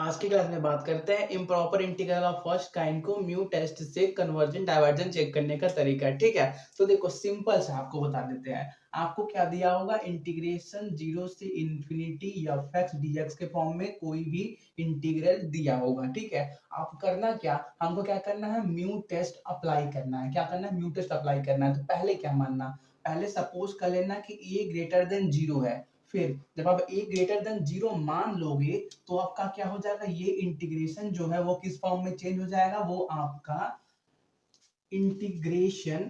आज की क्लास में बात करते हैं improper integral of first kind को म्यू टेस्ट से कन्वर्जन डाइवर्जन चेक करने का तरीका है। ठीक है, तो देखो सिंपल से आपको बता देते हैं। आपको क्या दिया होगा, इंटीग्रेशन 0 से इंफिनिटी एफ एक्स डीएक्स के फॉर्म में कोई भी इंटीग्रल दिया होगा। ठीक है, आप करना क्या, हमको क्या करना है, म्यू टेस्ट अप्लाई करना है। क्या करना है, म्यू टेस्ट अप्लाई करना है। तो पहले क्या मानना, पहले सपोज कर लेना कि ए ग्रेटर देन 0 है। फिर जब आप ए ग्रेटर देन 0 मान लोगे तो आपका क्या हो जाएगा, ये इंटीग्रेशन जो है वो किस फॉर्म में चेंज हो जाएगा, वो आपका integration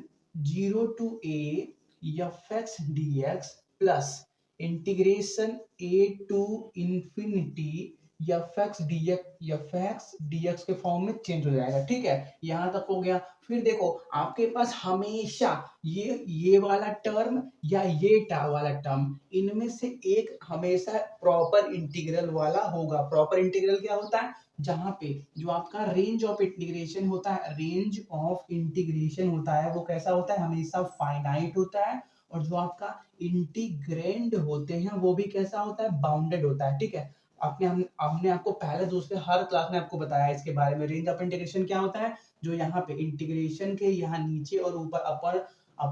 0 to a f x d x plus integration a to infinity f x d x के फॉर्म में चेंज हो जाएगा। ठीक है, यहां तक हो गया। फिर देखो आपके पास हमेशा ये वाला टर्म या ये वाला टर्म, इनमें से एक हमेशा प्रॉपर इंटीग्रल वाला होगा। प्रॉपर इंटीग्रल क्या होता है, जहां पे जो आपका रेंज ऑफ इंटीग्रेशन होता है, रेंज ऑफ इंटीग्रेशन होता है वो कैसा होता है, हमेशा फाइनाइट होता है। और जो आपका इंटीग्रैंड होते हैं वो भी कैसा होता है, बाउंडेड होता है। ठीक है, हमने आपको पहले दूसरे हर क्लास में आपको बताया इसके बारे में। रेंज ऑफ इंटीग्रेशन क्या होता है, जो यहाँ पे इंटीग्रेशन के यहाँ नीचे और ऊपर अपर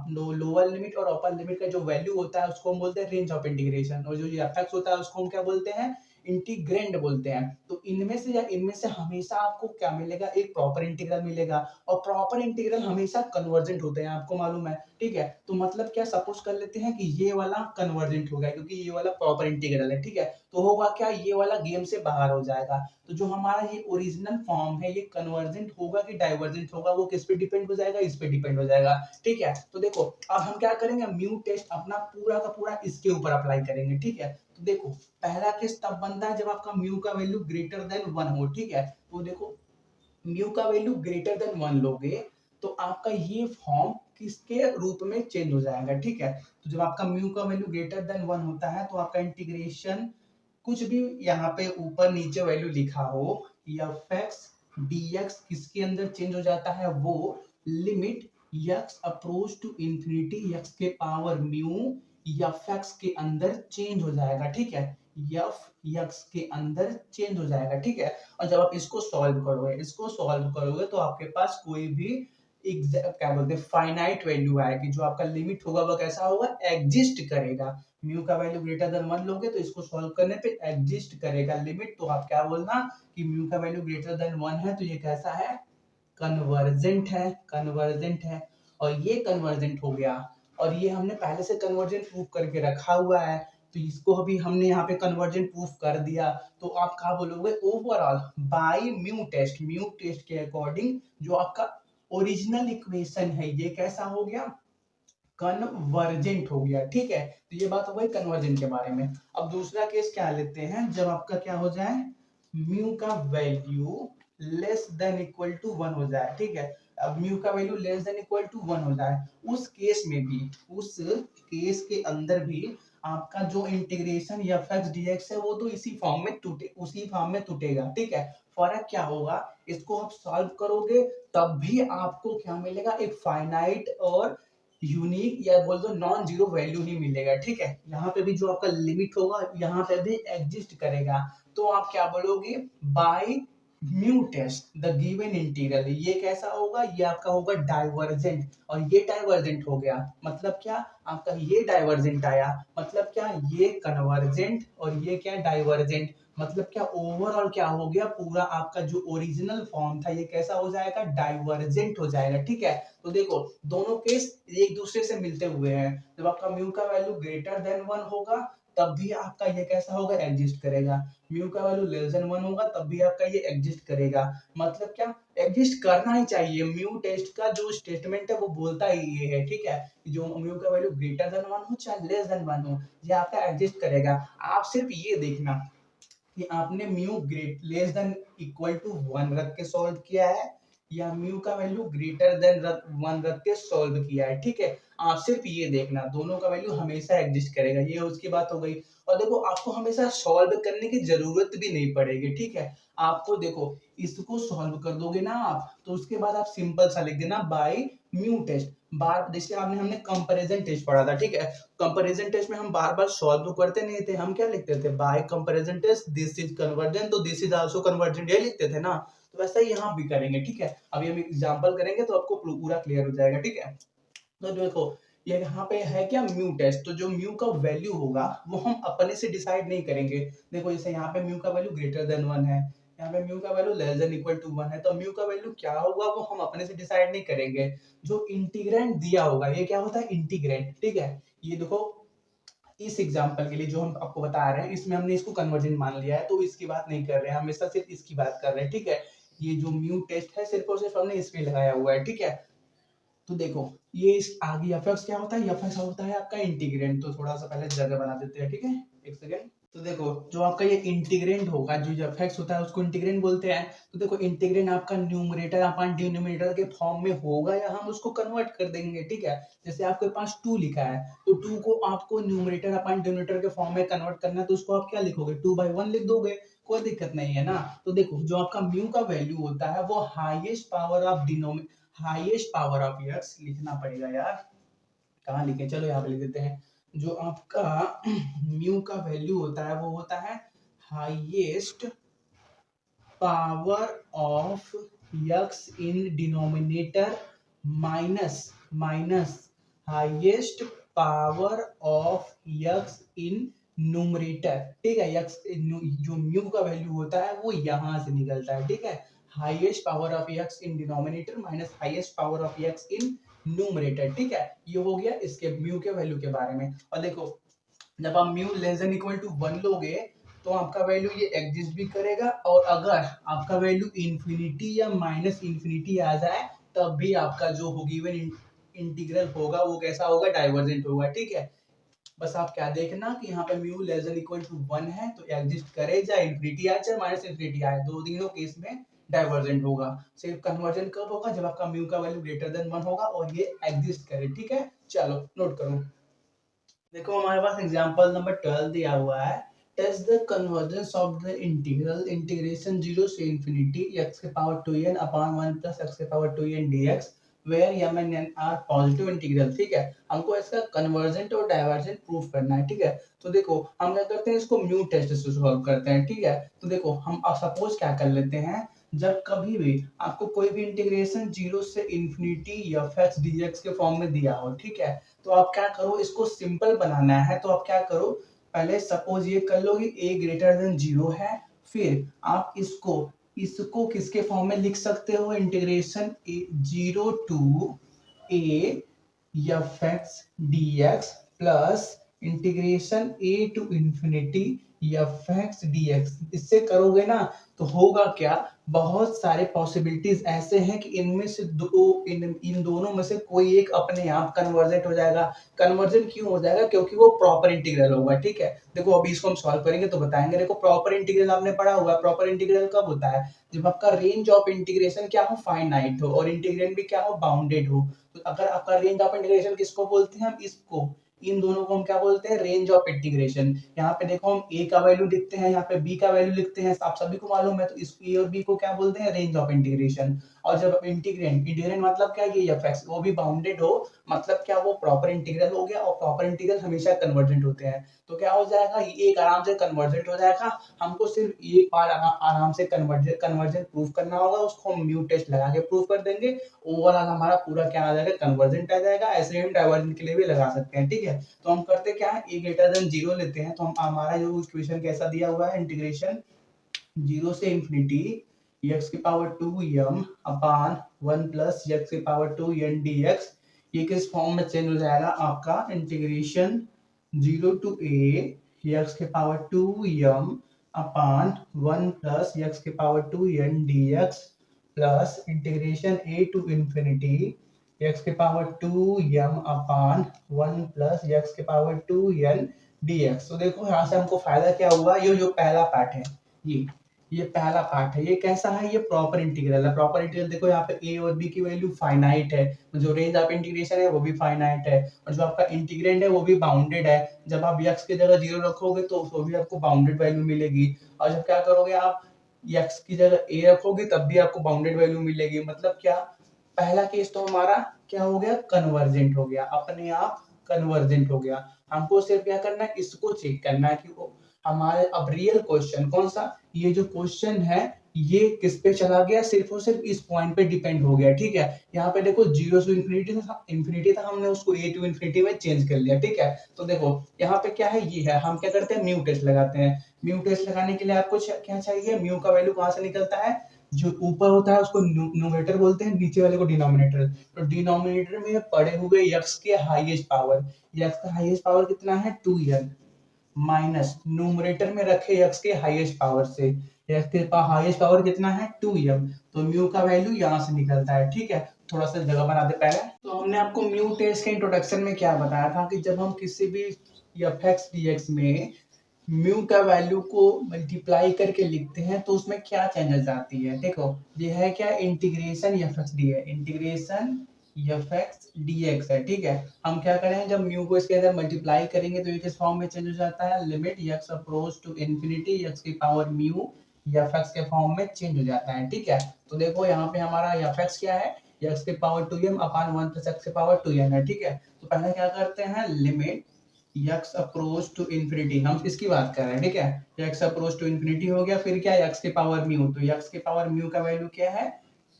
लोअर लिमिट और अपर लिमिट का जो वैल्यू होता है उसको हम बोलते हैं रेंज ऑफ इंटीग्रेशन। और जो एफ एक्स होता है उसको हम क्या बोलते हैं, इंटीग्रैंड बोलते हैं। तो इनमें से हमेशा आपको क्या मिलेगा, एक प्रॉपर इंटीग्रल मिलेगा। और प्रॉपर इंटीग्रल हमेशा कन्वर्जेंट होते हैं, आपको मालूम है। ठीक है, तो मतलब क्या, सपोज कर लेते हैं कि ये वाला कन्वर्जेंट हो गया क्योंकि ये वाला प्रॉपर इंटीग्रल है। ठीक है, तो होगा क्या, ये वाला गेम से बाहर हो जाएगा। तो जो हमारा ये ओरिजिनल फॉर्म है ये कन्वर्जेंट होगा कि डाइवर्जेंट होगा, वो किस पे डिपेंड हो जाएगा, इस पे डिपेंड हो जाएगा। ठीक है, तो देखो अब हम क्या करेंगे, म्यू टेस्ट अपना पूरा का पूरा इसके ऊपर अप्लाई करेंगे। ठीक है, तो देखो पहला केस तब बनता है जब आपका म्यू का वैल्यू ग्रेटर देन 1 हो। ठीक है, तो देखो म्यू का वैल्यू ग्रेटर देन 1 लोगे तो आपका ये फॉर्म किसके रूप में चेंज हो जाएगा। ठीक है, तो जब आपका म्यू का वैल्यू ग्रेटर देन 1 होता है तो आपका इंटीग्रेशन कुछ भी यहाँ पे ऊपर नीचे वैल्यू लिखा हो, एफ एक्स डीएक्स किसके अंदर चेंज हो जाता है, वो limit x approach to infinity x के पावर म्यू एफ एक्स के अंदर चेंज हो जाएगा। ठीक है, एफ एक्स के अंदर चेंज हो जाएगा। ठीक है, और जब आप इसको सॉल्व करोगे तो आपके पास कोई भी क्या बोलते हैं, फाइनाइट वैल्यू आएगी। जो आपका लिमिट होगा वो कैसा होगा, एग्जिस्ट करेगा। म्यू का वैल्यू ग्रेटर देन 1 लोगे तो इसको सॉल्व करने पे एग्जिस्ट करेगा लिमिट। तो आप क्या बोलना कि म्यू का वैल्यू ग्रेटर देन 1 है तो ये कैसा है, कन्वर्जेंट है, कन्वर्जेंट है। और ये कन्वर्जेंट हो गया, और ये हमने पहले से कन्वर्जेंट प्रूफ करके रखा हुआ है। तो इसको अभी हमने यहाँ पे कन्वर्जेंट प्रूफ कर दिया। तो आप क्या बोलोगे, ओवरऑल बाय म्यू टेस्ट के अकॉर्डिंग जो आपका ओरिजिनल इक्वेशन है ये कैसा हो गया, कन्वर्जेंट हो गया। ठीक है, तो ये बात हो गई कन्वर्जेंट के बारे में। अब दूसरा केस क्या लेते हैं, जब आपका क्या हो जाए, म्यू का value less than equal to 1 हो जाए। ठीक है, अब म्यू का value less than equal to 1 हो जाए, उस केस में भी, उस केस के अंदर भी आपका जो इंटीग्रेशन एफ एक्स डीएक्स है वो तो उसी फॉर्म में टूटेगा। ठीक है, फर्क क्या होगा, इसको आप सॉल्व करोगे तब भी आपको क्या मिलेगा, एक फाइनाइट और यूनिक या बोल दो नॉन जीरो वैल्यू ही मिलेगा। ठीक है, यहाँ पे भी जो आपका लिमिट होगा यहाँ पे भी एग्जिस्ट करेगा। तो आप क्या बोलोगे, by mu test the given integral, ये कैसा होगा, ये आपका होगा डाइवर्जेंट। और ये डाइवर्जेंट हो गया मतलब क्या, आपका ये डाइवर्जेंट आया मतलब क्या, ये कन्वर्जेंट और ये क्या डाइवर्जेंट। मतलब क्या, ओवरऑल क्या हो गया, पूरा आपका जो ओरिजिनल फॉर्म था ये कैसा हो जाएगा, डाइवर्जेंट हो जाएगा। ठीक है, तो देखो दोनों केस एक दूसरे से मिलते हुए हैं। जब आपका म्यू का वैल्यू ग्रेटर देन 1 होगा तब भी आपका ये कैसा होगा, एग्जिस्ट करेगा। म्यू का वैल्यू लेस देन 1 होगा तब भी आपका ये एग्जिस्ट करेगा। मतलब क्या, एग्जिस्ट करना ही चाहिए। म्यू टेस्ट का जो स्टेटमेंट है वो बोलता ही ये है। ठीक है, जो म्यू का वैल्यू ग्रेटर देन 1 हो चाहे लेस देन 1 हो, ये आपका एग्जिस्ट करेगा। आप सिर्फ ये देखना कि आपने mu great less than equal to 1 रख के सॉल्व किया है या म्यू का वैल्यू ग्रेटर देन 1 रख के सॉल्व किया है। ठीक है, आप सिर्फ ये देखना, दोनों का वैल्यू हमेशा एग्जिस्ट करेगा, ये उसकी बात हो गई। और देखो आपको हमेशा सॉल्व करने की जरूरत भी नहीं पड़ेगी। ठीक है, आपको देखो इसको सॉल्व कर दोगे ना आप, तो उसके बाद आप सिंपल सा लिख देना बाय म्यू टेस्ट। बार जैसे आपने हमने कंपैरिजन टेस्ट पढ़ा था, ठीक है। कंपैरिजन टेस्ट में हम बार बार सॉल्व तो करते नहीं थे, हम क्या लिखते थे, by comparison test this is convergent तो दिस इज आल्सो कन्वर्जेंट, ये लिखते थे ना। तो वैसा ही यहाँ भी करेंगे, ठीक है। अभी हम एग्जांपल करेंगे तो आपको पूरा क्लियर हो जाएगा, ठीक है। तो देखो ये यहाँ पे है क्या, म्यू टेस्ट। तो जो म्यू का वैल्यू होगा वो हम अपने से डिसाइड नहीं करेंगे। देखो जैसे यहाँ पे म्यू का वैल्यू ग्रेटर देन 1 है, यहाँ पे म्यू का value less than equal to 1 है, तो म्यू का वैल्यू क्या होगा वो हम अपने से डिसाइड नहीं करेंगे। जो इंटीग्रेंट दिया होगा, ये क्या होता है, इंटीग्रेंट, ठीक है। ये देखो इस एग्जांपल के लिए जो हम आपको बता रहे हैं, इसमें हमने इसको कन्वर्जेंट मान लिया है, तो इसकी बात नहीं कर रहे हैं, हमेशा सिर्फ इसकी बात कर रहे हैं, ठीक है। ये जो म्यू टेस्ट है सिर्फ और सिर्फ हमने इस पे लगाया हुआ है, ठीक है। तो देखो ये इस आगे एफ क्या होता है, एफ होता है आपका इंटीग्रेंट। तो थोड़ा सा पहले जगह बना देते हैं, ठीक है, एक सेकेंड। तो देखो जो आपका ये इंटीग्रेंट होगा, जो एफ होता है उसको इंटीग्रेंट बोलते हैं। तो देखो इंटीग्रेंट आपका न्यूमरेटर अपन डिनोमिनेटर के फॉर्म में होगा या हम उसको कन्वर्ट कर देंगे, ठीक है। जैसे आपके पास 2 लिखा है, तो 2 को आपको न्यूमरेटर अपन डिनोमिनेटर के फॉर्म में कन्वर्ट करना है, तो उसको आप क्या लिखोगे, 2/1 लिख दोगे, कोई दिक्कत नहीं है ना। तो देखो जो आपका म्यू का वैल्यू होता है वो highest power of highest power of x लिखना पड़ेगा यार, कहाँ लिखे, चलो यहाँ पे लिख देते हैं। जो आपका म्यू का वैल्यू होता है वो होता है highest power of x in denominator minus minus highest power of x in numerator, ठीक है। एक्स जो म्यू का वैल्यू होता है वो यहां से निकलता है, ठीक है। Highest power of x in denominator minus highest power of x in numerator, ठीक है। ये हो गया इसके म्यू के वैल्यू के बारे में। और देखो जब आप mu less than equal to 1 लोगे तो आपका वैल्यू ये एग्जिस्ट भी करेगा, और अगर आपका वैल्यू इंफिनिटी या माइनस इंफिनिटी आ जाए तब भी आपका जो होगी गिवन इंटीग्रल होगा वो कैसा होगा, डाइवर्जेंट होगा, ठीक है। बस आप क्या देखना कि यहाँ पे mu less than equal to 1 है तो एग्जिस्ट करे, चाहे इंफिनिटी आए चाहे माइनस इंफिनिटी आए, दो तीनों केस में डाइवर्जेंट होगा। सिर्फ कन्वर्जेंट कब होगा, जब आपका म्यू का वैल्यू ग्रेटर देन 1 होगा और ये एग्जिस्ट करे, ठीक है। चलो नोट करो, देखो हमारे पास एग्जांपल नंबर 12 दिया हुआ है। Test the convergence of the integral integration 0 से इंफिनिटी x के power 2n upon 1 plus x के power 2n dx where m and n are positive integral, ठीक है। हमको इसका कन्वर्जेंट और डाइवर्जेंट प्रूफ करना है, ठीक है। तो देखो हम क्या करते हैं, इसको म्यू टेस्ट से सॉल्व करते हैं, ठीक है। तो देखो हम सपोज क्या कर लेते हैं, जब कभी भी आपको कोई भी इंटीग्रेशन 0 से इंफिनिटी एफ एक्स dx के फॉर्म में दिया हो, ठीक है, तो आप क्या करो, इसको सिंपल बनाना है तो आप क्या करो, पहले सपोज ये कर लो कि a ग्रेटर देन 0 है, फिर आप इसको इसको किसके फॉर्म में लिख सकते हो, integration 0 to a f x d x plus integration a to infinity f x d x. इससे करोगे ना तो होगा क्या, बहुत सारे पॉसिबिलिटीज ऐसे हैं कि इनमें से इन दोनों में से कोई एक अपने आप कन्वर्जेंट हो जाएगा। कन्वर्जेंट क्यों हो जाएगा, क्योंकि वो प्रॉपर इंटीग्रल होगा, ठीक है। देखो अभी इसको हम सॉल्व करेंगे तो बताएंगे। देखो प्रॉपर इंटीग्रल आपने पढ़ा हुआ है, प्रॉपर इंटीग्रल कब होता है, जब आपका रेंज ऑफ इंटीग्रेशन क्या हो, फाइनाइट हो, और इंटीग्रेंड भी क्या हो, बाउंडेड हो। तो अगर आपका रेंज ऑफ इंटीग्रेशन किसको बोलते हैं, हम इसको, इन दोनों को हम क्या बोलते हैं, रेंज ऑफ इंटीग्रेशन। यहाँ पे देखो हम a का वैल्यू लिखते हैं, यहाँ पे b का वैल्यू लिखते हैं, आप सभी को मालूम है। तो इस a और b को क्या बोलते हैं, रेंज ऑफ इंटीग्रेशन। और जब इंटीग्रेंट इंटीग्रेंट मतलब क्या, ये एफ एक्स वो भी बाउंडेड हो, मतलब क्या, वो प्रॉपर इंटीग्रल हो गया, और प्रॉपर इंटीग्रल हमेशा कन्वर्जेंट होते हैं। तो क्या हो जाएगा, ये एक आराम से कन्वर्जेंट हो जाएगा। हमको सिर्फ एक बार आराम से कन्वर्जेंट प्रूफ करना होगा, उसको हम म्यू टेस्ट लगा के प्रूफ कर देंगे, ओवरऑल हमारा पूरा क्या आ जाएगा, कन्वर्जेंट आ जाएगा। ऐसे ही हम डाइवर्जेंट के लिए भी लगा सकते हैं, ठीक है। तो हम करते क्या है, a ग्रेटर देन 0 लेते हैं। तो हम हमारा जो इक्वेशन कैसा दिया हुआ है, इंटीग्रेशन 0 से इंफिनिटी x की power 2m upon 1 plus x की पावर 2n dx, ये किस फॉर्म में चेंज हो जाएगा, आपका इंटीग्रेशन 0 टू a x की power 2m upon 1 plus x की power 2n dx plus integration a to infinity x की power 2m upon 1 plus x की पावर 2n dx। तो देखो यहाँ से हमको फायदा क्या हुआ, ये जो पहला पार्ट है, ये पहला पार्ट है, ये कैसा है, ये प्रॉपर इंटीग्रल है। प्रॉपर इंटीग्रल देखो यहाँ पे a और b की वैल्यू फाइनाइट है, जो रेंज ऑफ इंटीग्रेशन है वो भी फाइनाइट है, और जो आपका इंटीग्रेंड है वो भी बाउंडेड है। जब आप x की जगह 0 रखोगे तो भी आपको बाउंडेड वैल्यू मिलेगी, और जब क्या करोगे आप x की जगह a रखोगे तब भी आपको बाउंडेड वैल्यू मिलेगी। मतलब क्या, पहला केस तो हमारा क्या हो गया, कन्वर्जेंट हो गया, अपने आप कन्वर्जेंट हो गया। हमको सिर्फ क्या करना है, इसको चेक करना है कि वो हमारे अब रियल क्वेश्चन कौन सा, ये जो क्वेश्चन है ये किस पे चला गया, सिर्फ और सिर्फ इस पॉइंट पे डिपेंड हो गया। ठीक है, यहाँ पे देखो जीरो से इंफिनिटी था, हमने उसको ए टू इंफिनिटी में चेंज कर लिया। ठीक है, तो देखो यहाँ पे क्या है, ये है, हम क्या करते हैं, म्यू टेस्ट लगाते हैं। म्यू टेस्ट लगाने के लिए आपको क्या चाहिए, म्यू का वैल्यू कहाँ से निकलता है, जो ऊपर होता है उसको न्यूमरेटर बोलते हैं, नीचे वाले को डिनोमिनेटर। तो डिनोमिनेटर में पड़े हुए यक्स के हाईएस्ट पावर, यक्स का हाईएस्ट पावर कितना है 2n, माइनस न्यूमरेटर में रखे यक्स के हाईएस्ट पावर से, यक्स के पास हाईएस्ट पावर कितना है 2m, तो म्यू का वैल्यू यहाँ से निकलता है। ठीक है, थोड़ा सा जगह बना दे पहले। तो हमने आपको म्यू टेस्ट के इंट्रोडक्शन में क्या बताया था कि जब हम किसी भी एफ एक्स डी एक्स में म्यू का वैल्यू को मल्टीप्लाई करके लिखते हैं तो उसमें क्या चेंजेस आती है। देखो ये है क्या, इंटीग्रेशन एफ एक्स डी है, integration f x d x है। ठीक है, हम क्या करें, जब म्यू को इसके अंदर मल्टीप्लाई करेंगे तो ये किस फॉर्म में चेंज हो जाता है, limit x approach to infinity x की पावर म्यू एफ एक्स के फॉर्म में चेंज हो जाता है। ठीक है, तो देखो यहाँ पे हमारा एफ एक्स क्या है, एक्स की power 2m upon 1 plus x की पावर 2n है। ठीक है, तो पहले क्या करते हैं, limit x approach to infinity, हम इसकी बात कर रहे हैं। ठीक है, x अप्रोच टू इंफिनिटी हो गया, फिर क्या x के पावर म्यू, तो x के पावर म्यू का वैल्यू क्या है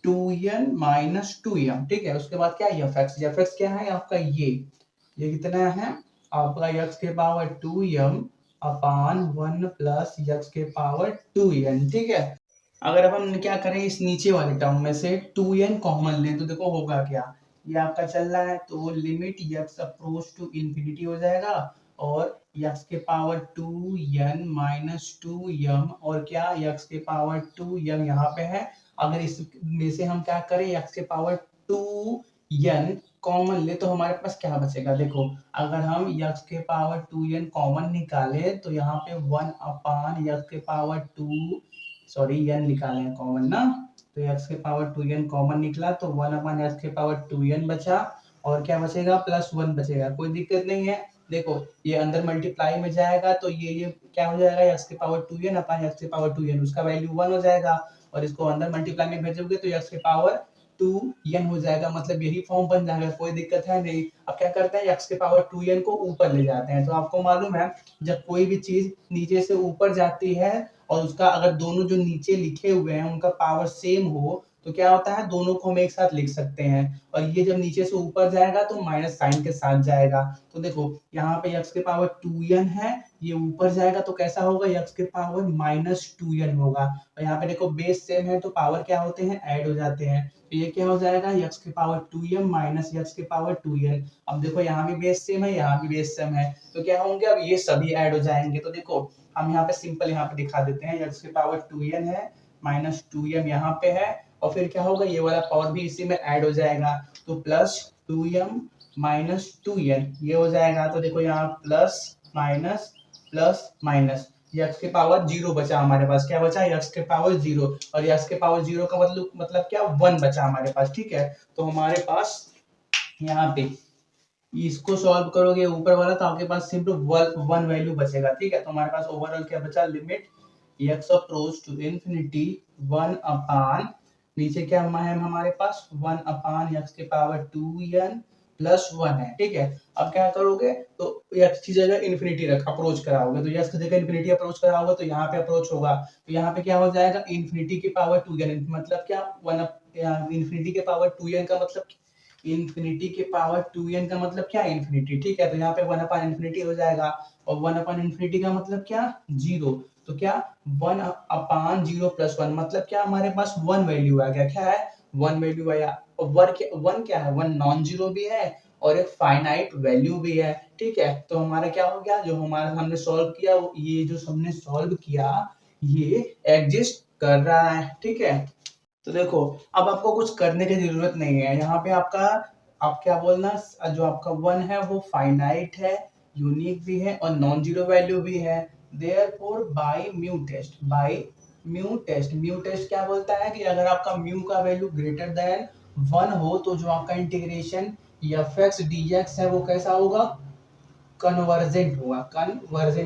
2n माइनस 2m। ठीक है, उसके बाद क्या एफ एक्स क्या है आपका, ये कितना है आपका x के power 2m upon 1 plus x के पावर 2n। ठीक है, अगर अब हम क्या करें, इस नीचे वाले टर्म में से 2n कॉमन लें तो देखो होगा क्या, ये आपका चल रहा है तो limit x approach to infinity हो जाएगा, और x के पावर 2n माइनस 2m, और क्या x के पावर 2m यहाँ पे है। अगर इस में से हम क्या करें, x के पावर 2n कॉमन ले तो हमारे पास क्या बचेगा, देखो अगर हम x के पावर 2n कॉमन निकाले तो यहाँ पे 1 अपान x के पावर 2, सॉरी n निकालें कॉमन ना, तो x के पावर 2n कॉमन निकला तो 1 अपॉन x के पावर 2n बचा, और क्या बचेगा प्लस 1 बचेगा, कोई दिक्कत नहीं है। देखो ये अंदर मल्टीप्लाई में जाएगा तो ये क्या हो जाएगा, x के पावर 2n अपॉन x के पावर 2n, उसका वैल्यू 1 हो जाएगा, और इसको अंदर मल्टीप्लाई में भेजोगे तो x के पावर 2n हो जाएगा, मतलब यही फॉर्म बन जाएगा, कोई दिक्कत है नहीं। अब क्या करते हैं, x के पावर 2n को ऊपर ले जाते हैं, तो आपको मालूम है जब कोई भी चीज नीचे से ऊपर जाती है और उसका अगर दोनों जो नीचे लिखे हुए हैं उनका पावर सेम हो तो क्या होता है, दोनों को हम एक साथ लिख सकते हैं, और ये जब नीचे से ऊपर जाएगा तो माइनस साइन के साथ जाएगा। तो देखो यहाँ पे x के पावर 2n है, ये ऊपर जाएगा तो कैसा होगा, x के पावर माइनस 2n होगा, और यहाँ पे देखो बेस सेम है तो पावर क्या होते हैं, ऐड हो जाते हैं, तो ये क्या हो जाएगा, x के पावर 2m माइनस x के पावर 2n। अब देखो यहाँ भी बेस सेम है, यहाँ भी बेस सेम है, तो क्या होंगे, अब ये सभी ऐड हो जाएंगे। तो देखो हम यहाँ पे सिंपल यहाँ पे दिखा देते हैं, x के पावर 2n है माइनस 2m यहाँ पे है, और फिर क्या होगा, ये वाला पावर भी इसी में ऐड हो जाएगा, तो प्लस 2m माइनस 2n ये हो जाएगा। तो देखो यहाँ प्लस माइनस ये x के पावर 0 बचा हमारे पास, क्या बचा, x के पावर 0, और x के पावर 0 का मतलब क्या, 1 बचा हमारे पास। ठीक है, तो हमारे पास यहाँ पे इसको सॉल्व करोगे ऊपर वाला तो आपके पास सिर्फ 1 वैल्यू बचेगा। ठीक है, तो हमारे पास ओवरऑल क्या बचा, limit x approach to infinity 1 upon, नीचे क्या है हमारे पास 1 अपान x के पावर 2n प्लस 1 है। ठीक है, अब क्या करोगे, तो x की जगह इंफिनिटी रख अप्रोच कराओगे, तो x की जगह इंफिनिटी अप्रोच कराओगे तो यहाँ पे अप्रोच होगा, तो यहाँ पे क्या हो जाएगा, इंफिनिटी की पावर 2n, मतलब क्या 1, इंफिनिटी के पावर 2n का मतलब इंफिनिटी के पावर 2n का मतलब क्या, इंफिनिटी। ठीक है, तो यहाँ पे 1 अपॉन इंफिनिटी हो जाएगा, और 1 अपॉन इंफिनिटी का मतलब क्या, 0, तो क्या 1 अपॉन 0 प्लस 1 मतलब क्या, हमारे पास 1 वैल्यू आ गया, क्या है 1 वैल्यू आया, और 1 क्या है, 1 नॉन जीरो भी है और एक फाइनाइट वैल्यू भी है। ठीक है, तो हमारा क्या हो गया, जो हमारा हमने सॉल्व किया, ये जो हमने सॉल्व किया ये एग्जिस्ट कर रहा है। ठीक है, तो देखो अब आपको कुछ करने की जरूरत नहीं है, यहाँ पे आपका आप क्या बोलना, जो आपका 1 है वो फाइनाइट है, यूनिक भी है और नॉन जीरो वैल्यू भी है। देयरफॉर म्यू टेस्ट क्या बोलता है कि अगर आपका म्यू का वैल्यू ग्रेटर देन 1 हो तो जो आपका integration f x d x है वो कैसा होगा, कन्वर्जेंट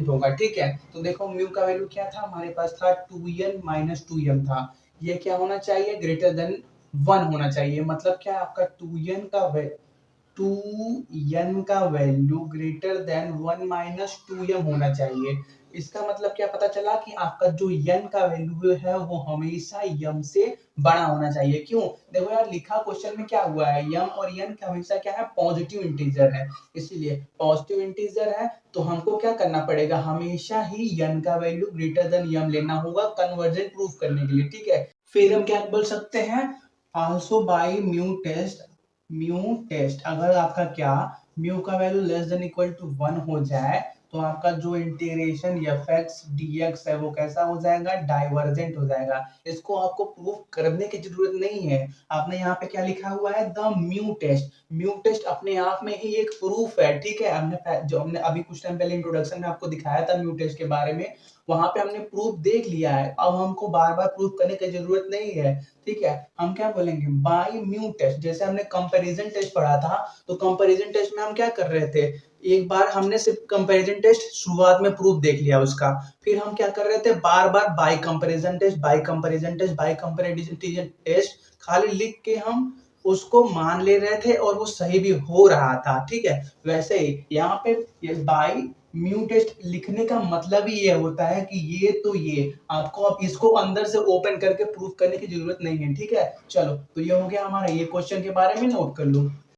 होगा। ठीक है, तो देखो म्यू का वैल्यू क्या था हमारे पास, था 2n माइनस 2m था, ये क्या होना चाहिए, ग्रेटर देन 1 होना चाहिए। मतलब क्या, आपका 2n का value greater than 1 minus 2m होना चाहिए। इसका मतलब क्या पता चला कि आपका जो n का वैल्यू है वो हमेशा m से बड़ा होना चाहिए। क्यों? देखो यार, लिखा क्वेश्चन में क्या हुआ है, m और n का हमेशा क्या है, पॉजिटिव इंटीजर है। इसीलिए पॉजिटिव इंटीजर है तो हमको क्या करना पड़ेगा, हमेशा ही n का वैल्यू ग्रेटर देन m लेना होगा कन्वर्जन प्रूफ करने के लिए। ठीक है, फिर हम क्या बोल सकते हैं, आल्सो बाय म्यू टेस्ट अगर आपका क्या, म्यू का value less than equal to 1 हो जाए तो आपका जो integration f x d x है वो कैसा हो जाएगा, डाइवर्जेंट हो जाएगा। इसको आपको प्रूफ करने की जरूरत नहीं है। आपने यहाँ पे क्या लिखा हुआ है, द म्यू टेस्ट अपने आप में ही एक प्रूफ है। ठीक है, हमने अभी कुछ टाइम पहले इंट्रोडक्शन में आपको दिखाया था म्यू टेस्ट के बारे में, वहां पे हमने प्रूफ देख लिया है। अब हमको बार बार प्रूफ करने की जरूरत नहीं है। ठीक है, हम क्या बोलेंगे, बाय म्यू टेस्ट। जैसे हमने कंपैरिजन टेस्ट पढ़ा था, तो कंपैरिजन टेस्ट में हम क्या कर रहे थे, एक बार हमने सिर्फ कंपैरिजन टेस्ट शुरुआत में प्रूफ देख लिया उसका, फिर हम क्या कर रहे थे, बार बार by comparison test, by comparison test, by comparison test खाली लिख के हम उसको मान ले रहे थे और वो सही भी हो रहा था। ठीक है, वैसे ही यहाँ पे बाय म्यू टेस्ट लिखने का मतलब ही ये होता है कि ये तो ये, आपको अब इसको अंदर से ओपन करके प्रूफ करने की जरूरत नहीं है। ठीक है, चलो, तो ये हो गया हमारा, ये क्वेश्चन के बारे में नोट कर लो।